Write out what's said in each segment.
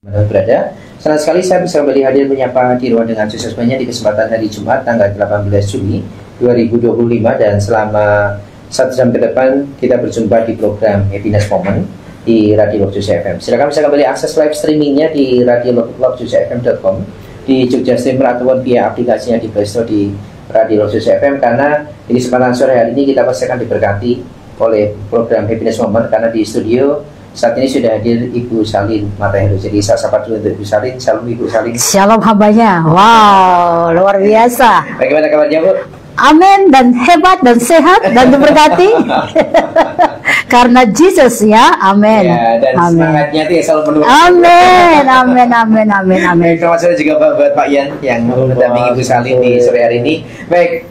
Berada. Senang sekali saya bisa kembali hadir menyapa di ruang dengan suksesnya di kesempatan hari Jumat tanggal 18 Juli 2025, dan selama 1 jam ke depan kita berjumpa di program Happiness Moment di Radio Lokjusa FM. Silakan bisa kembali akses live streamingnya di radiolokjusafm.com, di Jogja Streamer ataupun via aplikasinya di Play Store di Radio Lokjusa FM, karena di kesempatan sore hari ini kita pasti akan diberkati oleh program Happiness Moment, karena di studio saat ini sudah hadir Ibu Salin Matahari. Jadi saya sapa dulu untuk Ibu Salin. Shalom Ibu Salin. Shalom hambanya. Wow, luar biasa. Bagaimana kabarnya Bu? Amin, dan hebat dan sehat dan diberkati. Karena Jesus ya, amin. Ya, dan amin. Semangatnya itu ya selalu penuh. Amin, amin, amin, amin, amin. Terima kasih juga buat Pak Yan yang mendampingi Ibu Salin di sore hari ini. Baik,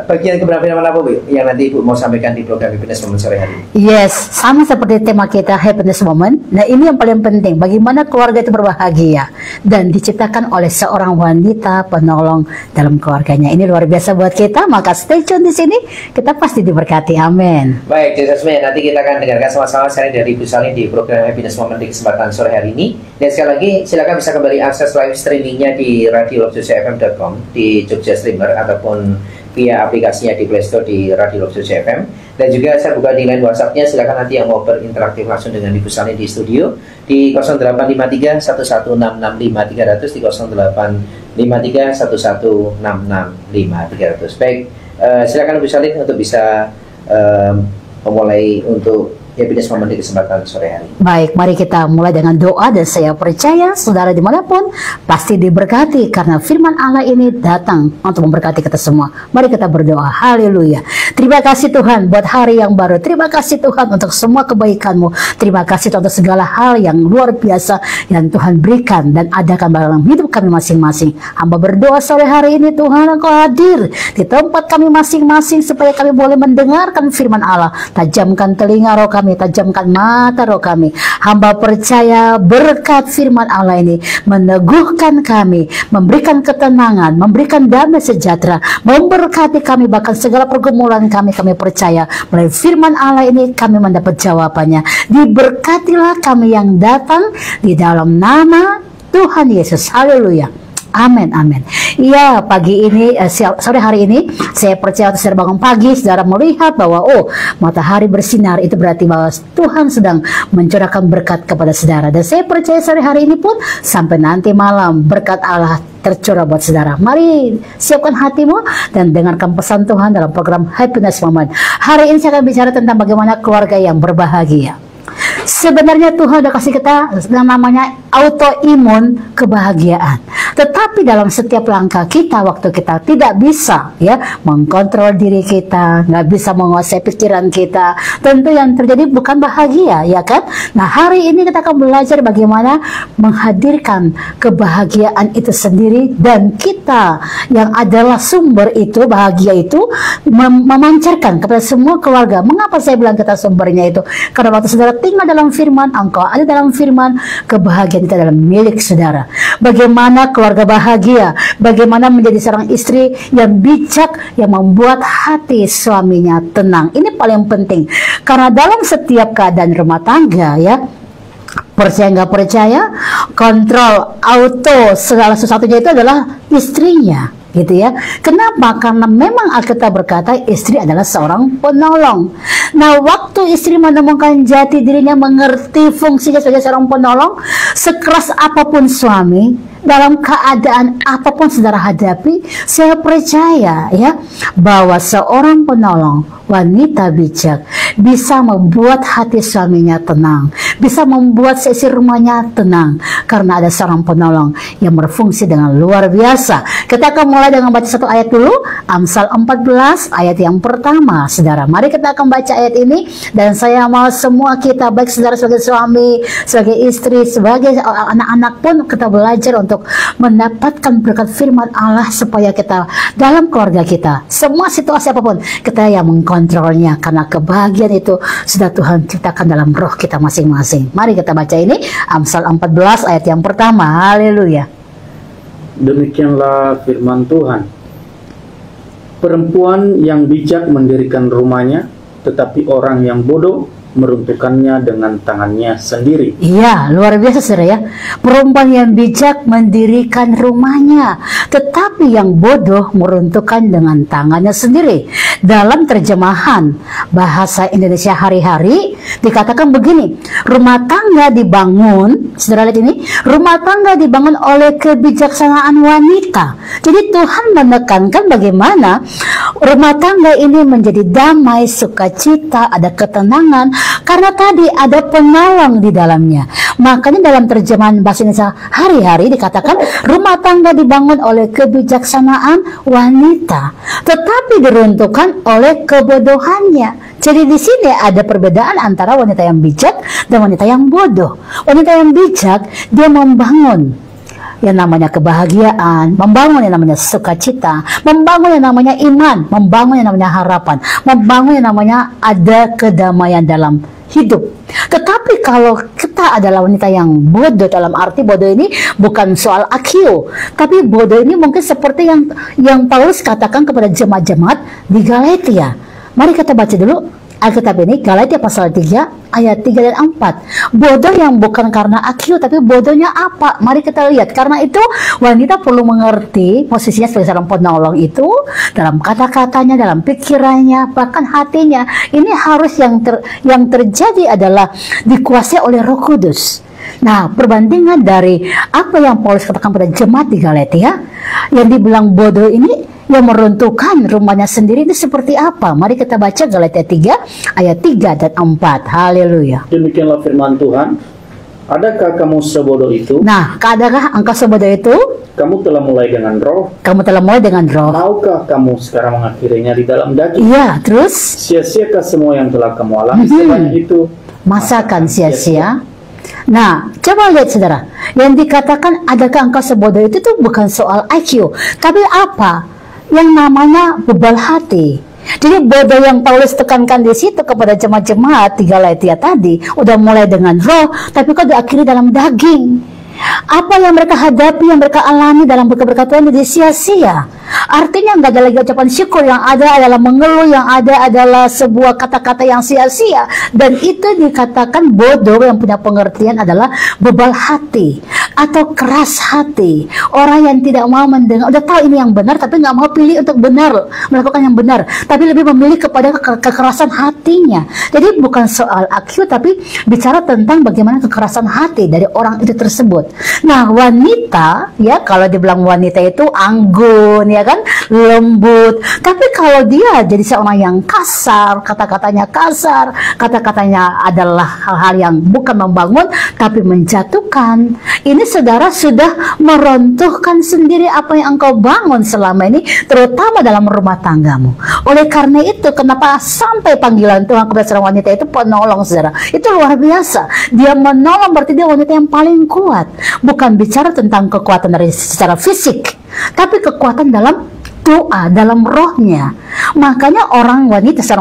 bagian keberapa apa Bu yang nanti Ibu mau sampaikan di program Happiness Moment sore hari ini? Yes, sama seperti tema kita Happiness Moment. Nah, ini yang paling penting, bagaimana keluarga itu berbahagia dan diciptakan oleh seorang wanita penolong dalam keluarganya. Ini luar biasa buat kita, maka stay tune di sini. Kita pasti diberkati. Amin. Baik, jadi nanti kita akan dengarkan sama-sama sharing dari Ibu Salin di program Happiness Moment di kesempatan sore hari ini. Dan sekali lagi silakan bisa kembali akses live streamingnya di radiolokjusafm.com, di Jogja Streamer ataupun via aplikasinya di Play Store di Radio Lokjusa FM. Dan juga saya buka di line WhatsApp-nya, silakan nanti yang mau berinteraktif langsung dengan Ibu Salin di studio di 0853 11665300, di 0853 11665300. Baik, silakan Ibu Salin untuk bisa memulai untuk Happiness Moment di kesempatan sore hari. Baik, mari kita mulai dengan doa, dan saya percaya saudara dimanapun pasti diberkati karena firman Allah ini datang untuk memberkati kita semua. Mari kita berdoa. Haleluya. Terima kasih Tuhan buat hari yang baru. Terima kasih Tuhan untuk semua kebaikan-Mu. Terima kasih Tuhan untuk segala hal yang luar biasa yang Tuhan berikan dan adakan dalam hidup kami masing-masing. Hamba berdoa sore hari ini, Tuhan Engkau hadir di tempat kami masing-masing supaya kami boleh mendengarkan firman Allah. Tajamkan telinga roh kami, tajamkan mata roh kami. Hamba percaya berkat firman Allah ini meneguhkan kami, memberikan ketenangan, memberikan damai sejahtera, memberkati kami, bahkan segala pergumulan kami percaya melalui firman Allah ini kami mendapat jawabannya. Diberkatilah kami yang datang di dalam nama Tuhan Yesus. Haleluya. Amin, amin. Iya, pagi ini, sore hari ini, saya percaya saudara bangun pagi, saudara melihat bahwa matahari bersinar, itu berarti bahwa Tuhan sedang mencurahkan berkat kepada saudara. Dan saya percaya sore hari ini pun sampai nanti malam berkat Allah tercurah buat saudara. Mari siapkan hatimu dan dengarkan pesan Tuhan dalam program Happiness Moment. Hari ini saya akan bicara tentang bagaimana keluarga yang berbahagia. Sebenarnya Tuhan sudah kasih kita yang namanya autoimun kebahagiaan. Tetapi dalam setiap langkah kita, waktu kita tidak bisa mengkontrol diri kita, nggak bisa menguasai pikiran kita, tentu yang terjadi bukan bahagia, ya kan? Nah, hari ini kita akan belajar bagaimana menghadirkan kebahagiaan itu sendiri, dan kita yang adalah sumber itu, bahagia itu memancarkan kepada semua keluarga. Mengapa saya bilang kita sumbernya itu? Karena waktu saudara tinggal dalam firman, engkau ada dalam firman, kebahagiaan itu adalah milik saudara. Bagaimana keluarga bahagia, bagaimana menjadi seorang istri yang bijak, yang membuat hati suaminya tenang. Ini paling penting, karena dalam setiap keadaan rumah tangga, percaya nggak percaya, kontrol auto segala sesuatunya itu adalah istrinya, gitu ya. Kenapa? Karena memang Alkitab berkata istri adalah seorang penolong. Nah, waktu istri menemukan jati dirinya, mengerti fungsinya sebagai seorang penolong, sekeras apapun suami, dalam keadaan apapun saudara hadapi, saya percaya bahwa seorang penolong, wanita bijak, bisa membuat hati suaminya tenang, bisa membuat seisi rumahnya tenang, karena ada seorang penolong yang berfungsi dengan luar biasa. Kita akan mulai dengan baca satu ayat dulu, Amsal 14 ayat yang pertama, saudara. Mari kita akan baca ayat ini, dan saya mau semua kita, baik saudara sebagai suami, sebagai istri, sebagai anak-anak pun, kita belajar untuk mendapatkan berkat firman Allah, supaya kita dalam keluarga kita, semua situasi apapun, kita yang mengkontrolnya, karena kebahagiaan itu sudah Tuhan ciptakan dalam roh kita masing-masing. Mari kita baca ini, Amsal 14 ayat yang pertama. Haleluya. Demikianlah firman Tuhan. Perempuan yang bijak mendirikan rumahnya, tetapi orang yang bodoh meruntuhkannya dengan tangannya sendiri. Iya, luar biasa saudara ya. Perempuan yang bijak mendirikan rumahnya, tetapi yang bodoh meruntuhkan dengan tangannya sendiri. Dalam terjemahan bahasa Indonesia hari-hari dikatakan begini, rumah tangga dibangun, saudara lihat ini, rumah tangga dibangun oleh kebijaksanaan wanita. Jadi Tuhan menekankan bagaimana rumah tangga ini menjadi damai, sukacita, ada ketenangan, karena tadi ada penolong di dalamnya. Makanya dalam terjemahan bahasa Indonesia hari-hari dikatakan rumah tangga dibangun oleh kebijaksanaan wanita, tetapi diruntuhkan oleh kebodohannya. Jadi di sini ada perbedaan antara wanita yang bijak dan wanita yang bodoh. Wanita yang bijak, dia membangun yang namanya kebahagiaan, membangun yang namanya sukacita, membangun yang namanya iman, membangun yang namanya harapan, membangun yang namanya ada kedamaian dalam hidup. Tetapi kalau kita adalah wanita yang bodoh, dalam arti bodoh ini bukan soal IQ, tapi bodoh ini mungkin seperti yang Paulus katakan kepada jemaat-jemaat di Galatia. Mari kita baca dulu Alkitab ini, Galatia pasal 3 ayat 3 dan 4. Bodoh yang bukan karena IQ, tapi bodohnya apa? Mari kita lihat. Karena itu wanita perlu mengerti posisinya sebagai seorang penolong itu dalam kata-katanya, dalam pikirannya, bahkan hatinya. Ini harus yang terjadi adalah dikuasai oleh Roh Kudus. Nah, perbandingan dari apa yang Paulus katakan pada jemaat di Galatia, yang dibilang bodoh ini yang meruntuhkan rumahnya sendiri, itu seperti apa? Mari kita baca Galatia 3 ayat 3 dan 4. Haleluya. Demikianlah firman Tuhan. Adakah kamu sebodoh itu? Nah, adakah engkau sebodoh itu? Kamu telah mulai dengan roh. Kamu telah mulai dengan roh. Maukah kamu sekarang mengakhirinya di dalam daging? Iya, terus? Sia-siakah semua yang telah kamu alami sebanyak itu? Masakan sia-sia? Nah, coba lihat saudara. Yang dikatakan adakah engkau sebodoh itu tuh bukan soal IQ, tapi apa? Yang namanya bebal hati. Jadi bodoh yang Paulus tekankan di situ kepada jemaat-jemaat di Galatia tadi udah mulai dengan roh, tapi kok diakhiri dalam daging. Apa yang mereka hadapi, yang mereka alami dalam berkat-berkat Tuhan jadi sia-sia. Artinya nggak ada lagi ucapan syukur, yang ada adalah mengeluh, yang ada adalah sebuah kata-kata yang sia-sia. Dan itu dikatakan bodoh yang punya pengertian adalah bebal hati atau keras hati. Orang yang tidak mau mendengar, udah tahu ini yang benar tapi nggak mau pilih untuk benar, melakukan yang benar, tapi lebih memilih kepada kekerasan hatinya. Jadi bukan soal IQ, tapi bicara tentang bagaimana kekerasan hati dari orang itu tersebut. Nah, wanita ya, kalau dibilang wanita itu anggun ya kan, lembut. Tapi kalau dia jadi seorang yang kasar, kata-katanya kasar, kata-katanya adalah hal-hal yang bukan membangun tapi menjatuhkan. Ini saudara sudah meruntuhkan sendiri apa yang engkau bangun selama ini, terutama dalam rumah tanggamu. Oleh karena itu, kenapa sampai panggilan Tuhan kepada seorang wanita itu penolong, saudara? Itu luar biasa. Dia menolong, berarti dia wanita yang paling kuat. Bukan bicara tentang kekuatan dari secara fisik, tapi kekuatan dalam doa, dalam rohnya. Makanya seorang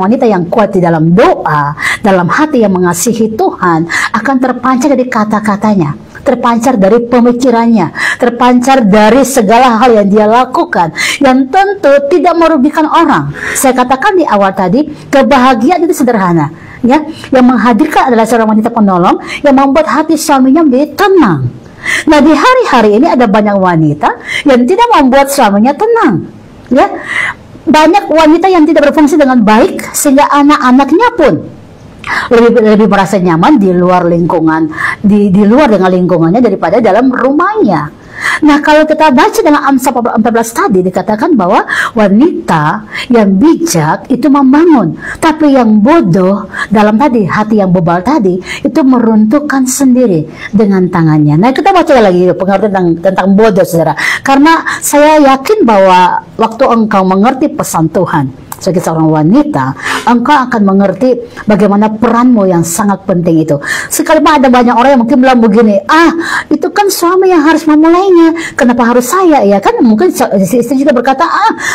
wanita yang kuat di dalam doa, dalam hati yang mengasihi Tuhan, akan terpancar dari kata-katanya, terpancar dari pemikirannya, terpancar dari segala hal yang dia lakukan, yang tentu tidak merugikan orang. Saya katakan di awal tadi, kebahagiaan itu sederhana, ya. Yang menghadirkan adalah seorang wanita penolong yang membuat hati suaminya menjadi tenang. Nah, di hari-hari ini ada banyak wanita yang tidak membuat suaminya tenang, ya. Banyak wanita yang tidak berfungsi dengan baik, sehingga anak-anaknya pun lebih merasa nyaman di luar lingkungan, di luar dengan lingkungannya daripada dalam rumahnya. Nah, kalau kita baca dalam Amsal 14 tadi dikatakan bahwa wanita yang bijak itu membangun, tapi yang bodoh dalam tadi hati yang bebal tadi itu meruntuhkan sendiri dengan tangannya. Nah, kita baca lagi pengertian tentang bodoh, saudara, karena saya yakin bahwa waktu engkau mengerti pesan Tuhan sebagai seorang wanita, engkau akan mengerti bagaimana peranmu yang sangat penting itu. Sekalipun ada banyak orang yang mungkin bilang begini, itu kan suami yang harus memulainya, kenapa harus saya, ya kan? Mungkin istri juga berkata,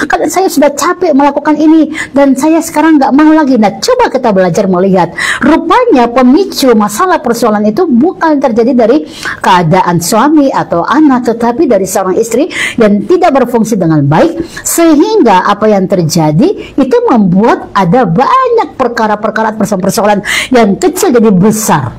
kan saya sudah capek melakukan ini dan saya sekarang nggak mau lagi. Nah, coba kita belajar melihat, rupanya pemicu masalah persoalan itu bukan terjadi dari keadaan suami atau anak, tetapi dari seorang istri yang tidak berfungsi dengan baik, sehingga apa yang terjadi, itu membuat ada banyak perkara-perkara persoalan-persoalan yang kecil jadi besar.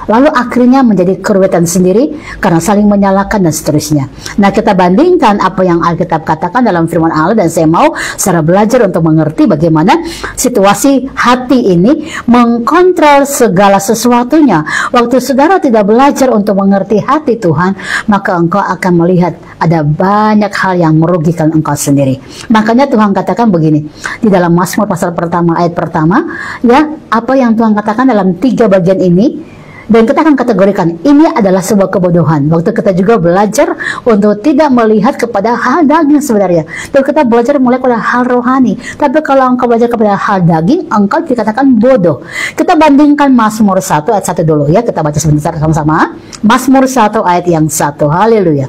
Lalu akhirnya menjadi keruwetan sendiri karena saling menyalahkan dan seterusnya. Nah, kita bandingkan apa yang Alkitab katakan dalam firman Allah, dan saya mau secara belajar untuk mengerti bagaimana situasi hati ini mengkontrol segala sesuatunya. Waktu saudara tidak belajar untuk mengerti hati Tuhan, maka engkau akan melihat ada banyak hal yang merugikan engkau sendiri. Makanya Tuhan katakan begini di dalam Mazmur pasal pertama ayat pertama, ya, apa yang Tuhan katakan dalam 3 bagian ini. Dan kita akan kategorikan ini adalah sebuah kebodohan. Waktu kita juga belajar untuk tidak melihat kepada hal daging sebenarnya. Dan kita belajar mulai pada hal rohani. Tapi kalau engkau belajar kepada hal daging, engkau dikatakan bodoh. Kita bandingkan Mazmur 1 ayat 1 dulu ya. Kita baca sebentar sama-sama. Mazmur 1 ayat yang 1. Haleluya.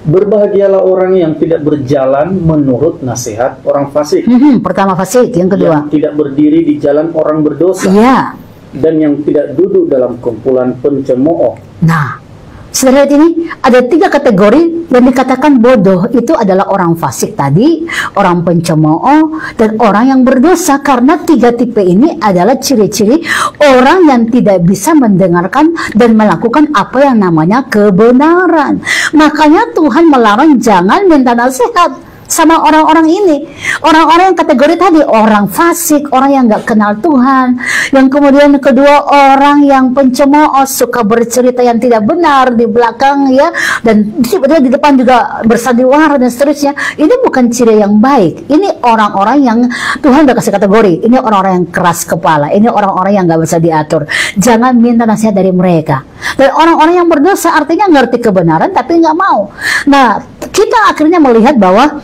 Berbahagialah orang yang tidak berjalan menurut nasihat orang fasik. Pertama fasik, yang kedua. Yang tidak berdiri di jalan orang berdosa. Iya. Dan yang tidak duduk dalam kumpulan pencemooh. Nah, saudara, ini ada 3 kategori yang dikatakan bodoh. Itu adalah orang fasik tadi, orang pencemooh, dan orang yang berdosa. Karena 3 tipe ini adalah ciri-ciri orang yang tidak bisa mendengarkan dan melakukan apa yang namanya kebenaran. Makanya Tuhan melarang jangan minta nasihat sama orang-orang ini. Orang-orang yang kategori tadi, orang fasik, orang yang nggak kenal Tuhan. Yang kemudian kedua, orang yang pencemooh, suka bercerita yang tidak benar di belakang ya, dan tiba-tiba di depan juga bersandiwara dan seterusnya. Ini bukan ciri yang baik. Ini orang-orang yang Tuhan udah kasih kategori. Ini orang-orang yang keras kepala. Ini orang-orang yang nggak bisa diatur. Jangan minta nasihat dari mereka. Dan orang-orang yang berdosa artinya ngerti kebenaran tapi nggak mau. Nah, kita akhirnya melihat bahwa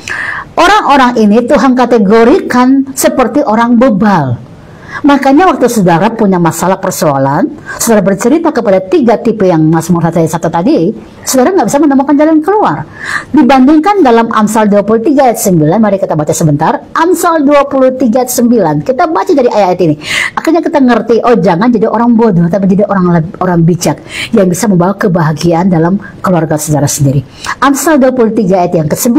orang-orang ini Tuhan kategorikan seperti orang bebal. Makanya waktu saudara punya masalah persoalan, saudara bercerita kepada 3 tipe yang Mazmur 1 tadi, saudara nggak bisa menemukan jalan keluar. Dibandingkan dalam Amsal 23 ayat 9, mari kita baca sebentar. Amsal 23 ayat 9, kita baca dari ayat ini. Akhirnya kita ngerti, oh jangan jadi orang bodoh, tapi jadi orang bijak yang bisa membawa kebahagiaan dalam keluarga saudara sendiri. Amsal 23 ayat yang ke-9.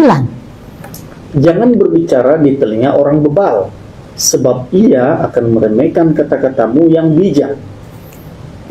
Jangan berbicara di telinga orang bebal, sebab ia akan meremehkan kata-katamu yang bijak.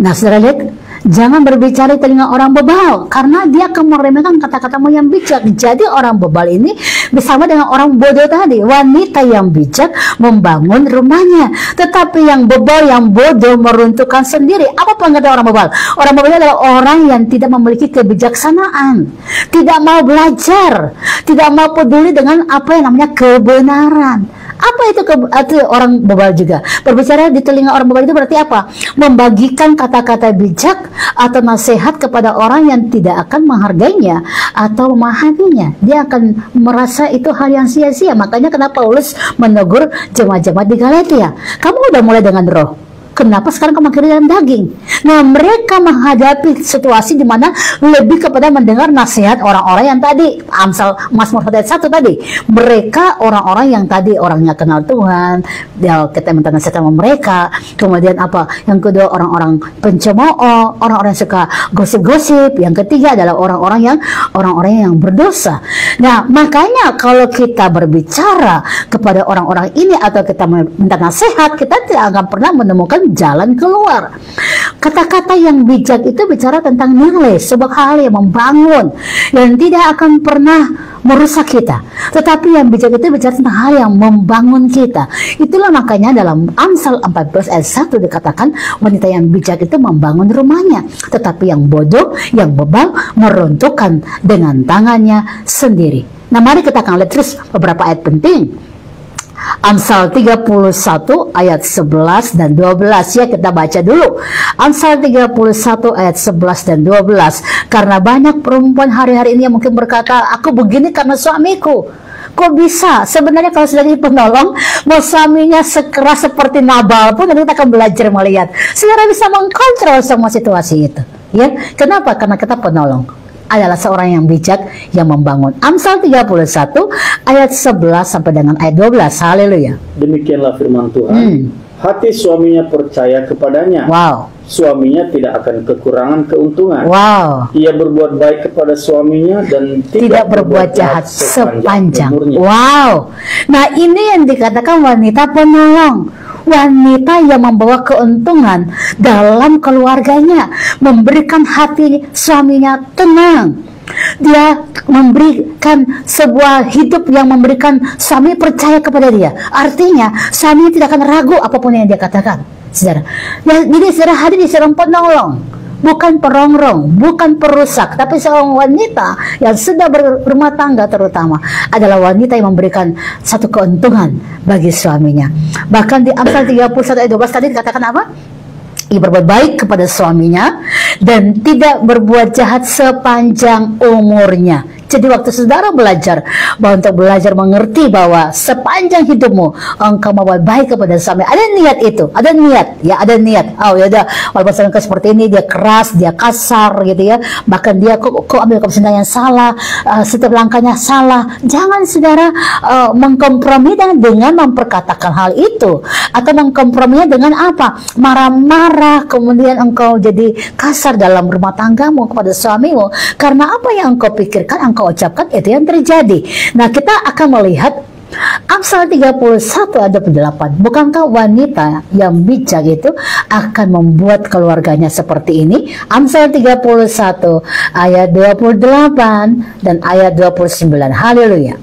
Nah, saudara lihat, jangan berbicara di telinga orang bebal, karena dia akan meremehkan kata-katamu yang bijak. Jadi orang bebal ini bersama dengan orang bodoh tadi. Wanita yang bijak membangun rumahnya, tetapi yang bebal, yang bodoh meruntuhkan sendiri. Apa pengertian orang bebal? Orang bebal adalah orang yang tidak memiliki kebijaksanaan, tidak mau belajar, tidak mau peduli dengan apa yang namanya kebenaran. Apa itu orang bebal juga? Berbicara di telinga orang bebal itu berarti apa? Membagikan kata-kata bijak atau nasihat kepada orang yang tidak akan menghargainya atau memahaminya. Dia akan merasa itu hal yang sia-sia. Makanya kenapa Paulus menegur jemaat-jemaat di Galatia? Kamu udah mulai dengan roh, kenapa sekarang kamu akhirnya dalam daging? Nah, mereka menghadapi situasi di mana lebih kepada mendengar nasihat orang-orang yang tadi, Mazmur 1 tadi. Mereka orang-orang yang tadi orangnya kenal Tuhan, ya, kita minta nasihat sama mereka. Kemudian apa? Yang kedua, orang-orang pencemooh, orang-orang yang suka gosip-gosip. Yang ketiga adalah orang-orang yang berdosa. Nah, makanya kalau kita berbicara kepada orang-orang ini atau kita minta nasihat, kita tidak akan pernah menemukan jalan keluar. Kata-kata yang bijak itu bicara tentang nilai, sebuah hal yang membangun, yang tidak akan pernah merusak kita. Tetapi yang bijak itu bicara tentang hal yang membangun kita. Itulah makanya dalam Amsal 14 ayat 1 dikatakan wanita yang bijak itu membangun rumahnya, tetapi yang bodoh, yang bebal meruntuhkan dengan tangannya sendiri. Nah, mari kita akan lihat terus beberapa ayat penting. Amsal 31 ayat 11 dan 12 ya, kita baca dulu. Amsal 31 ayat 11 dan 12. Karena banyak perempuan hari-hari ini yang mungkin berkata, aku begini karena suamiku. Kok bisa? Sebenarnya kalau sudah jadi penolong, mau suaminya sekeras seperti Nabal pun, nanti kita akan belajar melihat. Saudara bisa mengkontrol semua situasi itu. Ya, kenapa? Karena kita penolong adalah seorang yang bijak yang membangun. Amsal 31 ayat 11 sampai dengan ayat 12. Haleluya. Demikianlah firman Tuhan. hati suaminya percaya kepadanya. Wow. Suaminya tidak akan kekurangan keuntungan. Wow. Ia berbuat baik kepada suaminya dan Tidak berbuat jahat sepanjang. Wow. Nah, ini yang dikatakan wanita penolong. Wanita yang membawa keuntungan dalam keluarganya, memberikan hati suaminya tenang. Dia memberikan sebuah hidup yang memberikan suami percaya kepada dia. Artinya suami tidak akan ragu apapun yang dia katakan, saudara. Ya, jadi saudara hadir di seorang penolong, bukan perongrong, bukan perusak, tapi seorang wanita yang sudah berumah tangga, terutama adalah wanita yang memberikan satu keuntungan bagi suaminya. Bahkan di Amsal 31 ayat 12 tadi dikatakan apa? Ia berbuat baik kepada suaminya dan tidak berbuat jahat sepanjang umurnya. Jadi waktu saudara belajar, bahwa untuk belajar mengerti bahwa sepanjang hidupmu engkau membuat baik kepada suami, ada niat itu, ada niat, ya ada niat. Oh ya udah, walaupun suami seperti ini, dia keras, dia kasar gitu ya, bahkan dia kok ambil keputusan yang salah, setiap langkahnya salah. Jangan saudara mengkompromi dengan memperkatakan hal itu, atau mengkomprominya dengan apa? Marah-marah, kemudian engkau jadi kasar dalam rumah tanggamu kepada suamimu, karena apa yang engkau pikirkan, engkau ucapkan, itu yang terjadi. Nah, kita akan melihat Amsal 31 ayat 28. Bukankah wanita yang bijak itu akan membuat keluarganya seperti ini? Amsal 31 ayat 28 dan ayat 29. Haleluya.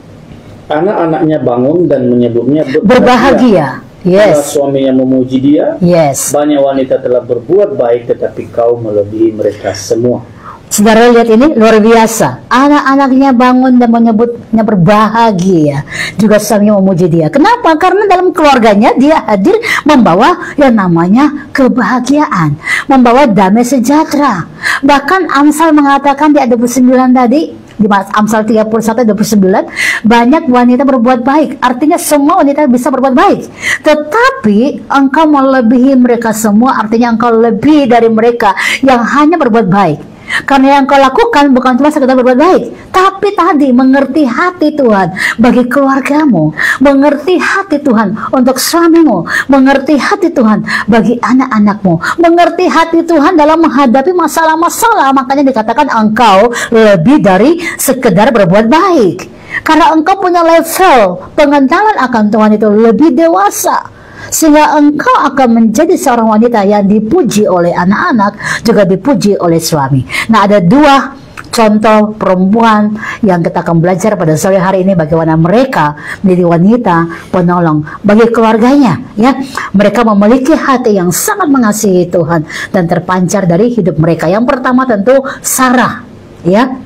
Anak-anaknya bangun dan menyebutnya berbahagia. Yes. Kalau suaminya memuji dia. Yes. Banyak wanita telah berbuat baik, tetapi kau melebihi mereka semua. Saudara lihat ini luar biasa. Anak-anaknya bangun dan menyebutnya berbahagia. Juga suaminya memuji dia. Kenapa? Karena dalam keluarganya dia hadir membawa yang namanya kebahagiaan, membawa damai sejahtera. Bahkan Amsal mengatakan di ayat 29 tadi, di Amsal 31 ayat 29, banyak wanita berbuat baik. Artinya semua wanita bisa berbuat baik. Tetapi engkau melebihi mereka semua, artinya engkau lebih dari mereka yang hanya berbuat baik. Karena yang kau lakukan bukan cuma sekedar berbuat baik, tapi tadi mengerti hati Tuhan bagi keluargamu, mengerti hati Tuhan untuk suamimu, mengerti hati Tuhan bagi anak-anakmu, mengerti hati Tuhan dalam menghadapi masalah-masalah. Makanya dikatakan engkau lebih dari sekedar berbuat baik, karena engkau punya level pengenalan akan Tuhan itu lebih dewasa, sehingga engkau akan menjadi seorang wanita yang dipuji oleh anak-anak, juga dipuji oleh suami. Nah, ada dua contoh perempuan yang kita akan belajar pada sore hari ini, bagaimana mereka menjadi wanita penolong bagi keluarganya, ya. Mereka memiliki hati yang sangat mengasihi Tuhan dan terpancar dari hidup mereka. Yang pertama tentu Sarah, ya,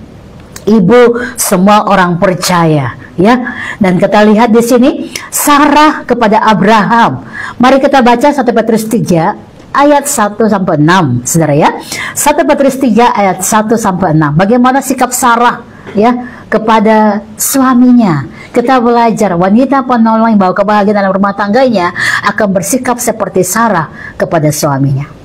ibu semua orang percaya, ya. Dan kita lihat di sini Sarah kepada Abraham. Mari kita baca 1 Petrus 3 ayat 1 sampai 6, Saudara, ya. 1 Petrus 3 ayat 1 sampai 6. Bagaimana sikap Sarah, ya, kepada suaminya. Kita belajar wanita penolong yang bawa kebahagiaan dalam rumah tangganya akan bersikap seperti Sarah kepada suaminya.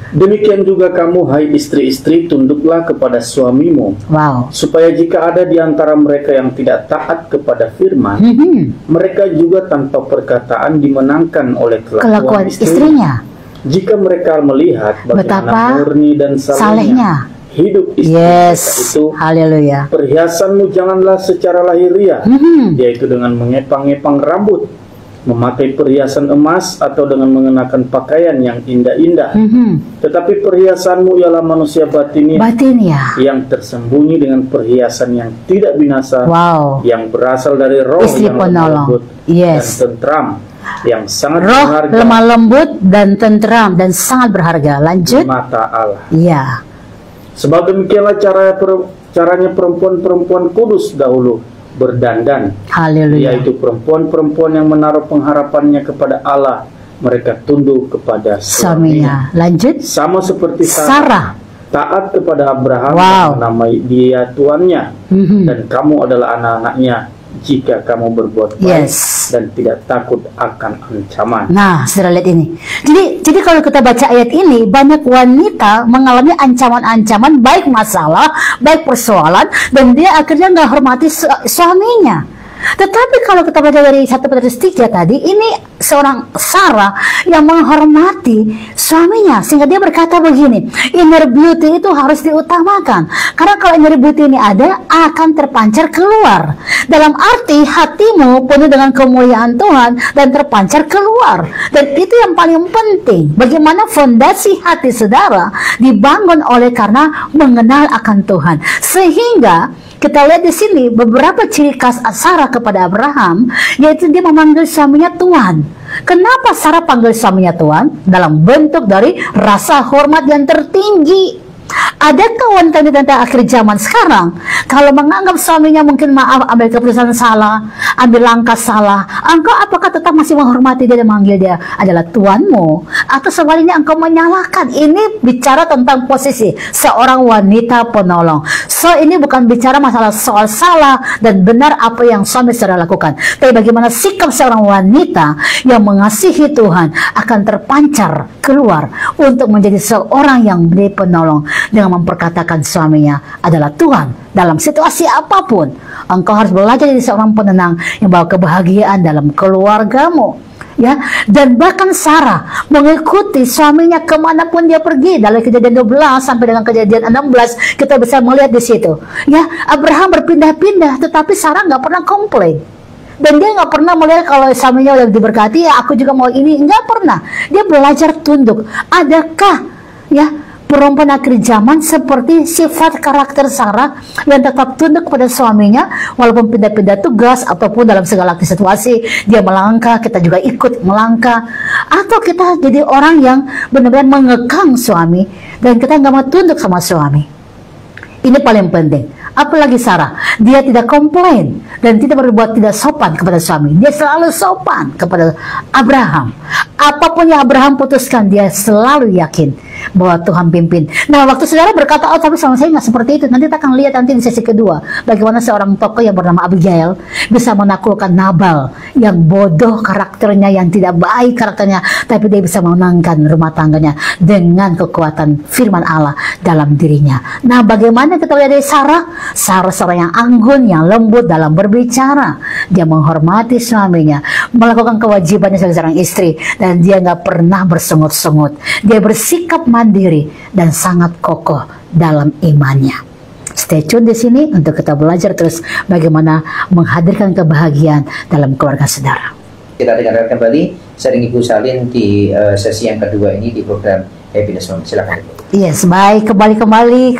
Demikian juga kamu, hai istri-istri, tunduklah kepada suamimu. Wow. Supaya jika ada di antara mereka yang tidak taat kepada firman, mereka juga tanpa perkataan dimenangkan oleh kelakuan istrinya. Jika mereka melihat bagaimana murni dan salehnya hidup istri itu, haleluya. Perhiasanmu janganlah secara lahiriah, yaitu dengan mengepang-epang rambut, memakai perhiasan emas, atau dengan mengenakan pakaian yang indah-indah. Tetapi perhiasanmu ialah manusia batin yang tersembunyi dengan perhiasan yang tidak binasa, yang berasal dari roh yang lemah lembut dan tentram, yang sangat berharga, lemah lembut dan tentram dan sangat berharga. Lanjut. Di mata Allah. Ya. Sebab demikianlah caranya perempuan-perempuan kudus dahulu berdandan, haleluya, yaitu perempuan-perempuan yang menaruh pengharapannya kepada Allah. Mereka tunduk kepada suaminya. Lanjut. Sama seperti Sarah taat kepada Abraham yang menamai dia tuannya, dan kamu adalah anak-anaknya jika kamu berbuat baik dan tidak takut akan ancaman. Nah, saudara lihat ini. Jadi kalau kita baca ayat ini, banyak wanita mengalami ancaman-ancaman, baik masalah, baik persoalan, dan dia akhirnya nggak hormati suaminya. Tetapi kalau kita baca dari 1 Petrus 3 tadi, ini seorang Sarah yang menghormati suaminya, sehingga dia berkata begini, inner beauty itu harus diutamakan, karena kalau inner beauty ini ada, akan terpancar keluar, dalam arti hatimu penuh dengan kemuliaan Tuhan dan terpancar keluar. Dan itu yang paling penting, bagaimana fondasi hati saudara dibangun oleh karena mengenal akan Tuhan. Sehingga kita lihat di sini beberapa ciri khas Sarah kepada Abraham, yaitu dia memanggil suaminya Tuan. Kenapa Sarah panggil suaminya Tuan? Dalam bentuk dari rasa hormat yang tertinggi. Adakah wanita tentang akhir zaman sekarang kalau menganggap suaminya mungkin maaf ambil keputusan salah, ambil langkah salah, engkau apakah tetap masih menghormati dia dan memanggil dia adalah tuanmu? Atau sebaliknya engkau menyalahkan? Ini bicara tentang posisi seorang wanita penolong. So ini bukan bicara masalah soal salah dan benar apa yang suami saudara lakukan, tapi bagaimana sikap seorang wanita yang mengasihi Tuhan akan terpancar keluar untuk menjadi seorang yang menjadi penolong dengan memperkatakan suaminya adalah Tuhan dalam situasi apapun. Engkau harus belajar jadi seorang penenang yang bawa kebahagiaan dalam keluargamu, ya. Dan bahkan Sarah mengikuti suaminya kemanapun dia pergi. Dari Kejadian 12 sampai dengan Kejadian 16 kita bisa melihat di situ, ya. Abraham berpindah-pindah, tetapi Sarah nggak pernah komplain. Dan dia nggak pernah melihat kalau suaminya udah diberkati, ya aku juga mau ini. Nggak pernah. Dia belajar tunduk. Adakah, ya, perempuan akhir zaman seperti sifat karakter Sarah yang tetap tunduk kepada suaminya walaupun pindah-pindah tugas ataupun dalam segala situasi dia melangkah, kita juga ikut melangkah? Atau kita jadi orang yang benar-benar mengekang suami dan kita nggak mau tunduk sama suami? Ini paling penting. Apalagi Sarah, dia tidak komplain dan tidak berbuat tidak sopan kepada suami. Dia selalu sopan kepada Abraham. Apapun yang Abraham putuskan, dia selalu yakin bahwa Tuhan pimpin. Nah, waktu saudara berkata, oh tapi sama saya nggak seperti itu, nanti kita akan lihat nanti di sesi kedua bagaimana seorang tokoh yang bernama Abigail bisa menaklukkan Nabal yang bodoh karakternya, yang tidak baik karakternya, tapi dia bisa memenangkan rumah tangganya dengan kekuatan firman Allah dalam dirinya. Nah, bagaimana kita lihat dari Sarah? Sarah seorang yang anggun, yang lembut dalam berbicara. Dia menghormati suaminya, melakukan kewajibannya sebagai seorang istri, dan dia nggak pernah bersungut-sungut. Dia bersikap mandiri dan sangat kokoh dalam imannya. Stay tune di sini untuk kita belajar terus bagaimana menghadirkan kebahagiaan dalam keluarga saudara. Kita dengarkan kembali sharing Ibu Salin di sesi yang kedua ini di program Happiness Moment. Silakan Ibu. Yes, baik, kembali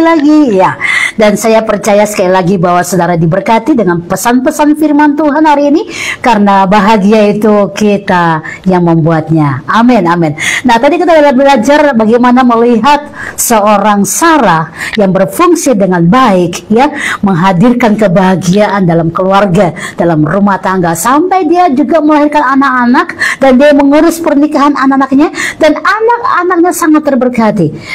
lagi ya. Dan saya percaya sekali lagi bahwa saudara diberkati dengan pesan-pesan firman Tuhan hari ini, karena bahagia itu kita yang membuatnya. Amin, amin. Nah, tadi kita belajar bagaimana melihat seorang Sarah yang berfungsi dengan baik, ya, menghadirkan kebahagiaan dalam keluarga, dalam rumah tangga, sampai dia juga melahirkan anak-anak dan dia mengurus pernikahan anak-anaknya, dan anak-anaknya sangat terberkati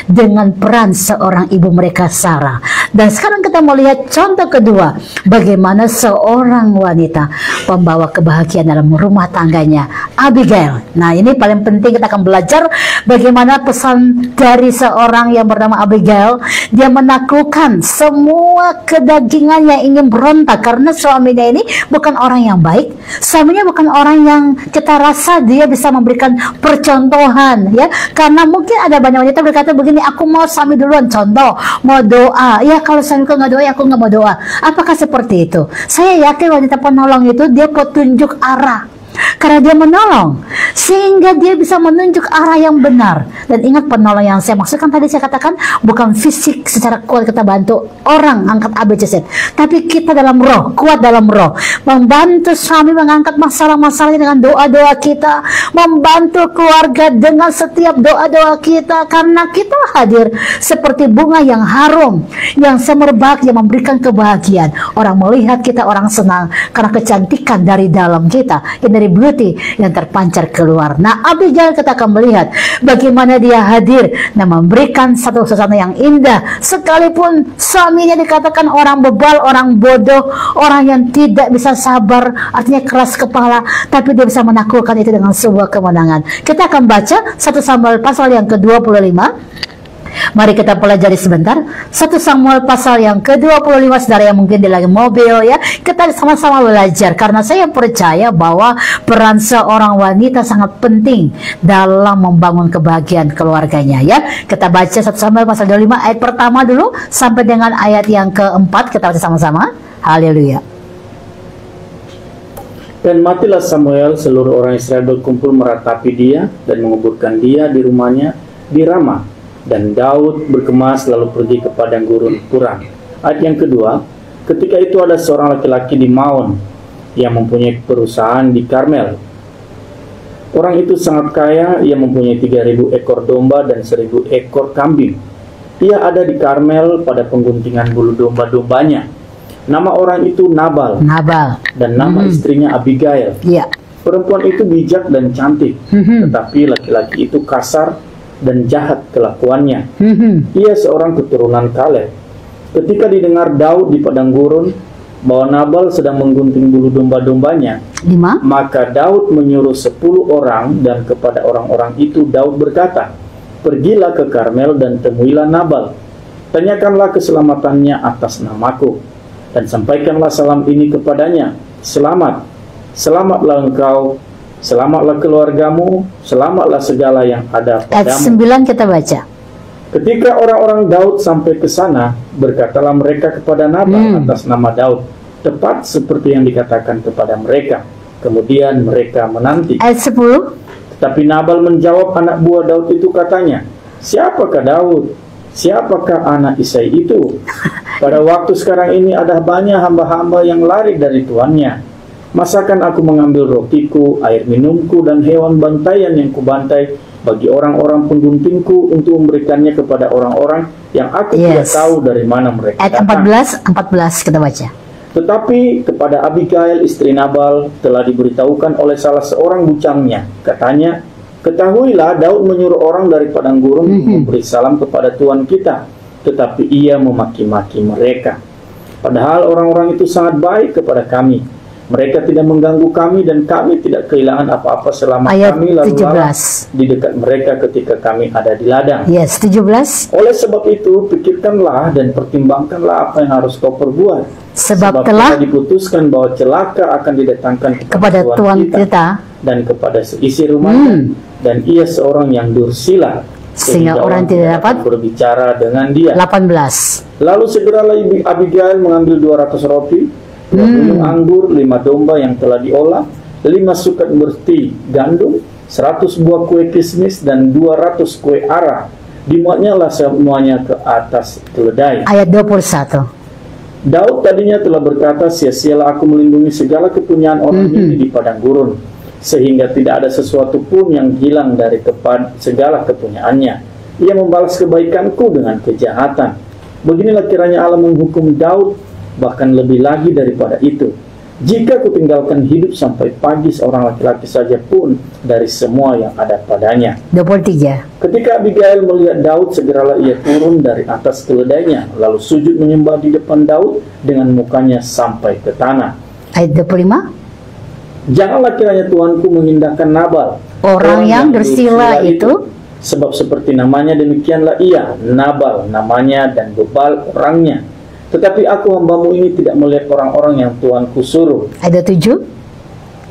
dengan peran seorang ibu mereka, Sarah. Dan sekarang kita melihat contoh kedua, bagaimana seorang wanita pembawa kebahagiaan dalam rumah tangganya, Abigail. Nah, ini paling penting, kita akan belajar bagaimana pesan dari seorang yang bernama Abigail. Dia menaklukkan semua kedagingan yang ingin berontak, karena suaminya ini bukan orang yang baik. Suaminya bukan orang yang kita rasa dia bisa memberikan percontohan, ya. Karena mungkin ada banyak wanita berkata begini, aku mau suami duluan, contoh, mau doa. Ya, kalau suamiku nggak doa, ya aku nggak mau doa. Apakah seperti itu? Saya yakin wanita penolong itu dia petunjuk arah, karena dia menolong sehingga dia bisa menunjuk arah yang benar. Dan ingat, penolong yang saya maksudkan tadi saya katakan bukan fisik secara kuat kita bantu orang angkat ABCZ, tapi kita dalam roh, kuat dalam roh, membantu suami mengangkat masalah-masalahnya dengan doa-doa kita, membantu keluarga dengan setiap doa-doa kita, karena kita hadir seperti bunga yang harum, yang semerbak, yang memberikan kebahagiaan. Orang melihat kita, orang senang karena kecantikan dari dalam kita, dari beauty yang terpancar keluar. Nah, Abigail kita akan melihat bagaimana dia hadir dan memberikan satu suasana yang indah, sekalipun suaminya dikatakan orang bebal, orang bodoh, orang yang tidak bisa sabar, artinya keras kepala, tapi dia bisa menaklukkan itu dengan sebuah kemenangan. Kita akan baca 1 Samuel pasal yang ke-25. Mari kita pelajari sebentar 1 Samuel pasal yang ke-25, saudara yang mungkin di lagi mobil ya. Kita sama-sama belajar karena saya percaya bahwa peran seorang wanita sangat penting dalam membangun kebahagiaan keluarganya ya. Kita baca 1 Samuel pasal 25 ayat pertama dulu sampai dengan ayat yang keempat, kita baca sama-sama. Haleluya. Dan matilah Samuel, seluruh orang Israel berkumpul meratapi dia dan menguburkan dia di rumahnya di Rama. Dan Daud berkemas lalu pergi ke padang gurun Puran. Ayat yang kedua, ketika itu ada seorang laki-laki di Maon yang mempunyai perusahaan di Karmel. Orang itu sangat kaya, ia mempunyai 3.000 ekor domba dan 1.000 ekor kambing. Ia ada di Karmel pada pengguntingan bulu domba-dombanya. Nama orang itu Nabal. Dan nama istrinya Abigail. Perempuan itu bijak dan cantik, tetapi laki-laki itu kasar dan jahat kelakuannya. Ia seorang keturunan Kaleb. Ketika didengar Daud di padang gurun bahwa Nabal sedang menggunting bulu domba-dombanya, maka Daud menyuruh 10 orang, dan kepada orang-orang itu Daud berkata, "Pergilah ke Karmel dan temuilah Nabal. Tanyakanlah keselamatannya atas namaku, dan sampaikanlah salam ini kepadanya, selamat, selamatlah engkau, selamatlah keluargamu, selamatlah segala yang ada padamu." Ayat 9 kita baca. Ketika orang-orang Daud sampai ke sana, berkatalah mereka kepada Nabal atas nama Daud, tepat seperti yang dikatakan kepada mereka. Kemudian mereka menanti. Ayat 10. Tetapi Nabal menjawab anak buah Daud itu, katanya, "Siapakah Daud? Siapakah anak Isai itu? Pada waktu sekarang ini ada banyak hamba-hamba yang lari dari tuannya. Masakan aku mengambil rotiku, air minumku, dan hewan bantaian yang kubantai bagi orang-orang pengguntingku untuk memberikannya kepada orang-orang yang aku tidak tahu dari mana mereka datang." Ayat 14 kita baca. Tetapi kepada Abigail istri Nabal telah diberitahukan oleh salah seorang bujangnya. Katanya, "Ketahuilah, Daud menyuruh orang dari padang gurun memberi salam kepada Tuhan kita, tetapi ia memaki-maki mereka. Padahal orang-orang itu sangat baik kepada kami. Mereka tidak mengganggu kami dan kami tidak kehilangan apa-apa selama kami lalu lalang di dekat mereka ketika kami ada di ladang." 17. Oleh sebab itu, pikirkanlah dan pertimbangkanlah apa yang harus kau perbuat. Sebab telah diputuskan bahwa celaka akan didatangkan kepada Tuhan kita dan kepada seisi rumahnya, dan ia seorang yang dursila, sehingga orang tidak dapat berbicara dengan dia. 18. Lalu segeralah Abigail mengambil 200 roti, 20 anggur, 5 domba yang telah diolah, 5 sukat berti gandum, 100 buah kue kismis, dan 200 kue ara. Dimuatnya lah semuanya ke atas keledai. Ayat 21. Daud tadinya telah berkata, "Sia-sialah aku melindungi segala kepunyaan orang ini di padang gurun, sehingga tidak ada sesuatu pun yang hilang dari segala kepunyaannya. Ia membalas kebaikanku dengan kejahatan." Beginilah kiranya Allah menghukum Daud, bahkan lebih lagi daripada itu. "Jika kutinggalkan hidup sampai pagi seorang laki-laki saja pun dari semua yang ada padanya." 23. Ketika Abigail melihat Daud, segeralah ia turun dari atas keledainya, lalu sujud menyembah di depan Daud dengan mukanya sampai ke tanah. Ayat 25. "Janganlah kiranya Tuanku mengindahkan Nabal, orang yang bersila itu, sebab seperti namanya demikianlah ia, Nabal namanya dan bebal orangnya. Tetapi aku hambamu ini tidak melihat orang-orang yang Tuanku suruh." Ayat 7.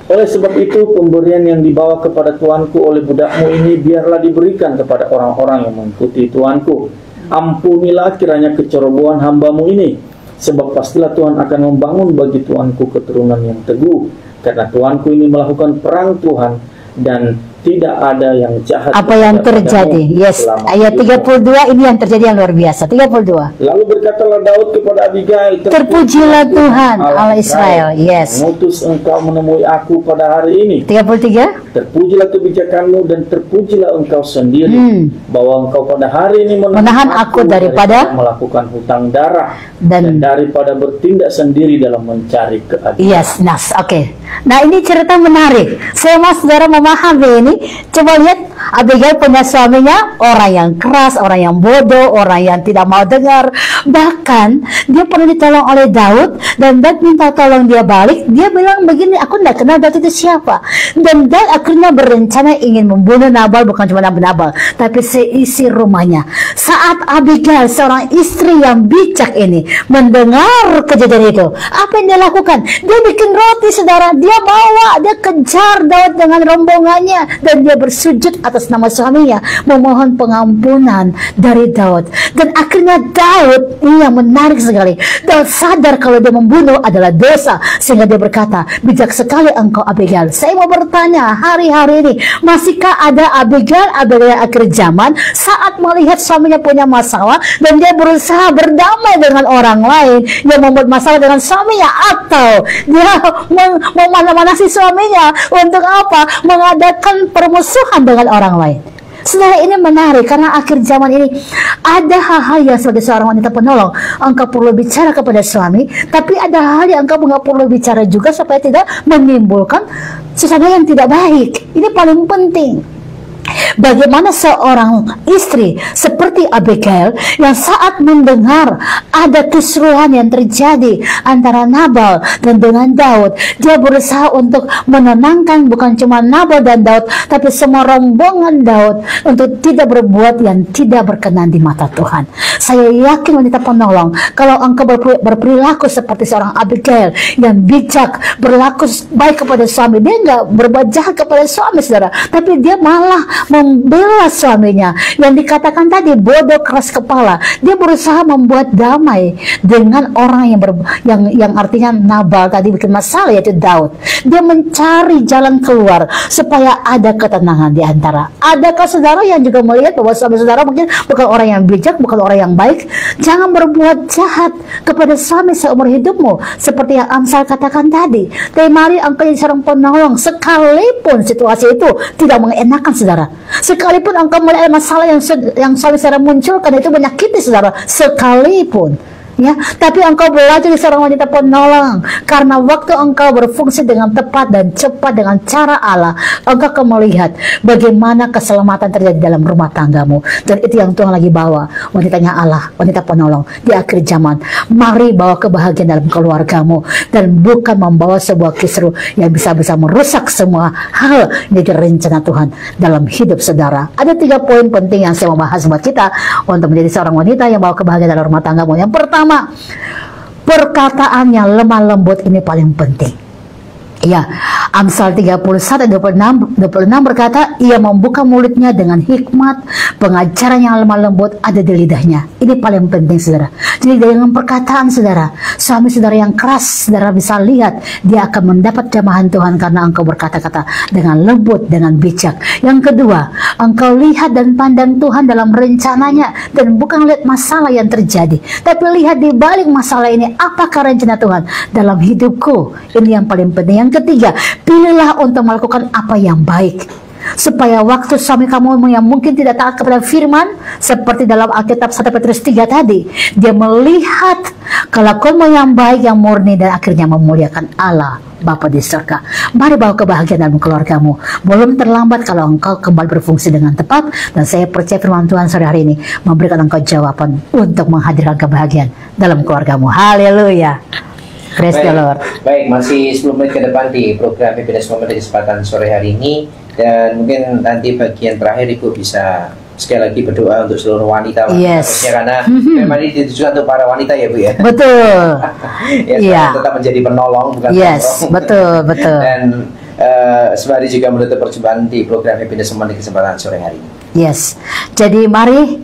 "Oleh sebab itu pemberian yang dibawa kepada Tuanku oleh budakmu ini biarlah diberikan kepada orang-orang yang mengikuti Tuanku. Ampunilah kiranya kecerobohan hambamu ini, sebab pastilah Tuhan akan membangun bagi Tuanku keturunan yang teguh, karena Tuanku ini melakukan perang Tuhan dan tidak ada yang jahat." Apa yang terjadi? Ayat 32 ini yang terjadi yang luar biasa. 32. "Lalu berkatalah Daud kepada Abigail, terpujilah Tuhan Allah Israel." "Mengutus engkau menemui aku pada hari ini. 33. Terpujilah kebijakanmu dan terpujilah engkau sendiri, bahwa engkau pada hari ini menahan aku daripada melakukan hutang darah dan daripada bertindak sendiri dalam mencari keadilan." Nah ini cerita menarik. Saya mau saudara memahami ini. Coba lihat Abigail punya suaminya orang yang keras, orang yang bodoh, orang yang tidak mau dengar. Bahkan dia pernah ditolong oleh Daud, dan Daud minta tolong dia balik. Dia bilang begini, aku tidak kenal Daud itu siapa. Dan Daud akhirnya berencana ingin membunuh Nabal, bukan cuma Nabal, tapi seisi rumahnya. Saat Abigail, seorang istri yang bijak ini, mendengar kejadian itu, apa yang dia lakukan? Dia bikin roti, saudara. Dia bawa, dia kejar Daud dengan rombongannya, dan dia bersujud atas nama suaminya, memohon pengampunan dari Daud. Dan akhirnya Daud, ini yang menarik sekali, Daud sadar kalau dia membunuh adalah dosa, sehingga dia berkata, bijak sekali engkau Abigail. Saya mau bertanya, hari-hari ini masihkah ada Abigail akhir zaman saat melihat suaminya punya masalah dan dia berusaha berdamai dengan orang lain yang membuat masalah dengan suaminya, atau dia memanasi suaminya untuk apa? Mengadakan permusuhan dengan orang lain. Saudara, ini menarik karena akhir zaman ini ada hal-hal yang sebagai seorang wanita penolong engkau perlu bicara kepada suami, tapi ada hal yang engkau nggak perlu bicara juga supaya tidak menimbulkan suasana yang tidak baik. Ini paling penting. Bagaimana seorang istri seperti Abigail yang saat mendengar ada keseruan yang terjadi antara Nabal dan dengan Daud, dia berusaha untuk menenangkan bukan cuma Nabal dan Daud, tapi semua rombongan Daud untuk tidak berbuat yang tidak berkenan di mata Tuhan. Saya yakin wanita penolong, kalau engkau berperilaku seperti seorang Abigail yang bijak, berlaku baik kepada suami, dia nggak berbuat jahat kepada suami, saudara, tapi dia malah membela suaminya yang dikatakan tadi bodoh, keras kepala. Dia berusaha membuat damai dengan orang yang artinya Nabal tadi bikin masalah, yaitu Daud. Dia mencari jalan keluar supaya ada ketenangan di antara. Adakah saudara yang juga melihat bahwa suami saudara mungkin bukan orang yang bijak, bukan orang yang baik? Jangan berbuat jahat kepada suami seumur hidupmu, seperti yang Amsal katakan tadi. Tapi mari engkau jadi seorang penolong, sekalipun situasi itu tidak mengenakan saudara, sekalipun engkau melihat masalah yang suami saudara munculkan itu menyakiti saudara, sekalipun, ya, tapi engkau belajar jadi seorang wanita penolong karena waktu engkau berfungsi dengan tepat dan cepat dengan cara Allah, engkau akan melihat bagaimana keselamatan terjadi dalam rumah tanggamu. Dan itu yang Tuhan lagi bawa, wanitanya Allah, wanita penolong di akhir zaman. Mari bawa kebahagiaan dalam keluargamu dan bukan membawa sebuah kisruh yang bisa merusak semua hal yang rencana Tuhan dalam hidup saudara. Ada 3 poin penting yang saya mau bahas buat kita untuk menjadi seorang wanita yang bawa kebahagiaan dalam rumah tanggamu. Yang pertama, perkataan yang lemah lembut ini paling penting. Ya, Amsal 31 26 berkata, ia membuka mulutnya dengan hikmat, pengajaran yang lemah lembut ada di lidahnya. Ini paling penting saudara. Jadi dengan perkataan saudara, suami saudara yang keras, saudara bisa lihat dia akan mendapat jamahan Tuhan karena engkau berkata-kata dengan lembut, dengan bijak. Yang kedua, engkau lihat dan pandang Tuhan dalam rencananya, dan bukan lihat masalah yang terjadi, tapi lihat di balik masalah ini apakah rencana Tuhan dalam hidupku. Ini yang paling penting. Yang ketiga, pilihlah untuk melakukan apa yang baik, supaya waktu suami kamu yang mungkin tidak taat kepada firman, seperti dalam Alkitab 1 Petrus 3 tadi, dia melihat kelakuanmu yang baik, yang murni, dan akhirnya memuliakan Allah Bapa di surga. Mari bawa kebahagiaan dalam keluargamu. Belum terlambat kalau engkau kembali berfungsi dengan tepat, dan saya percaya firman Tuhan sore hari ini memberikan engkau jawaban untuk menghadirkan kebahagiaan dalam keluargamu. Haleluya. Praise the Lord. Baik, masih 10 menit ke depan di program Happiness Moment di kesempatan sore hari ini, dan mungkin nanti bagian terakhir Ibu bisa sekali lagi berdoa untuk seluruh wanita. Yes. Karena memang ini ditujukan untuk para wanita ya Bu ya. Betul. Ya, tetap menjadi penolong bukan yes, betul. Dan sembari juga menutup perjumpaan di program Happiness Moment di kesempatan sore hari ini. Yes. Jadi mari,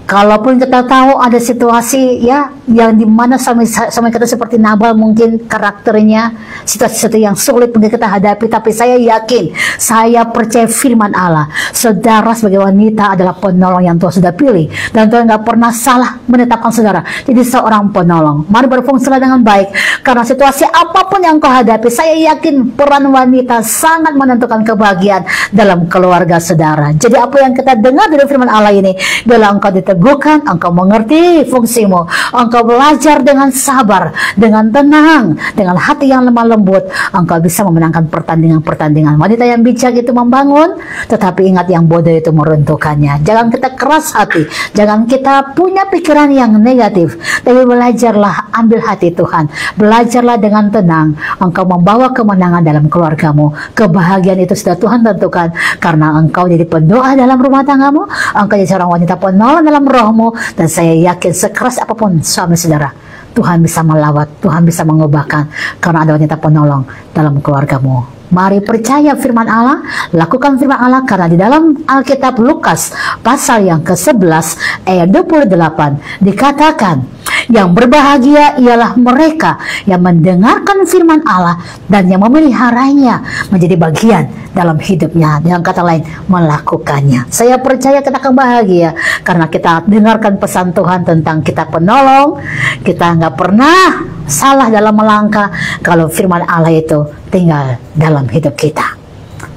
kalaupun kita tahu ada situasi ya yang dimana suami kita seperti Nabal, mungkin karakternya situasi yang sulit mungkin kita hadapi, tapi saya yakin, saya percaya firman Allah, saudara sebagai wanita adalah penolong yang Tuhan sudah pilih, dan Tuhan nggak pernah salah menetapkan saudara jadi seorang penolong. Mari berfungsilah dengan baik, karena situasi apapun yang kau hadapi, saya yakin peran wanita sangat menentukan kebahagiaan dalam keluarga saudara. Jadi apa yang kita dengar dari firman Allah ini, bila engkau diteguhkan, engkau mengerti fungsimu, engkau belajar dengan sabar, dengan tenang, dengan hati yang lemah lembut, engkau bisa memenangkan pertandingan-pertandingan. Wanita yang bijak itu membangun, tetapi ingat yang bodoh itu meruntuhkannya. Jangan kita keras hati, jangan kita punya pikiran yang negatif, tapi belajarlah ambil hati Tuhan, belajarlah dengan tenang, engkau membawa kemenangan dalam keluargamu. Kebahagiaan itu sudah Tuhan tentukan, karena engkau jadi pendoa dalam rumah tanggamu, engkau jadi seorang wanita penolong dalam rohmu, dan saya yakin sekeras apapun suami saudara, Tuhan bisa melawat, Tuhan bisa mengubahkan, karena ada wanita penolong dalam keluargamu. Mari percaya firman Allah, lakukan firman Allah, karena di dalam Alkitab Lukas pasal yang ke-11 ayat 28 dikatakan, yang berbahagia ialah mereka yang mendengarkan firman Allah dan yang memeliharanya menjadi bagian dalam hidupnya. Dengan kata lain, melakukannya. Saya percaya kita akan bahagia karena kita dengarkan pesan Tuhan tentang kita penolong. Kita nggak pernah salah dalam melangkah kalau firman Allah itu tinggal dalam hidup kita.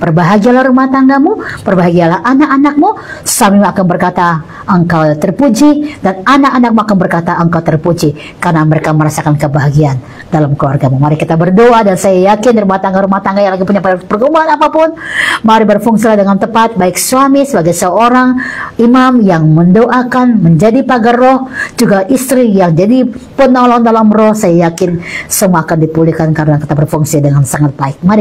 Berbahagialah rumah tanggamu, berbahagialah anak-anakmu. Suamimu akan berkata, engkau terpuji, dan anak-anakmu akan berkata, engkau terpuji, karena mereka merasakan kebahagiaan dalam keluargamu. Mari kita berdoa, dan saya yakin rumah tangga yang lagi punya pergumulan apapun, mari berfungsilah dengan tepat, baik suami sebagai seorang imam yang mendoakan, menjadi pagar roh, juga istri yang jadi penolong dalam roh. Saya yakin semua akan dipulihkan karena kita berfungsi dengan sangat baik. Mari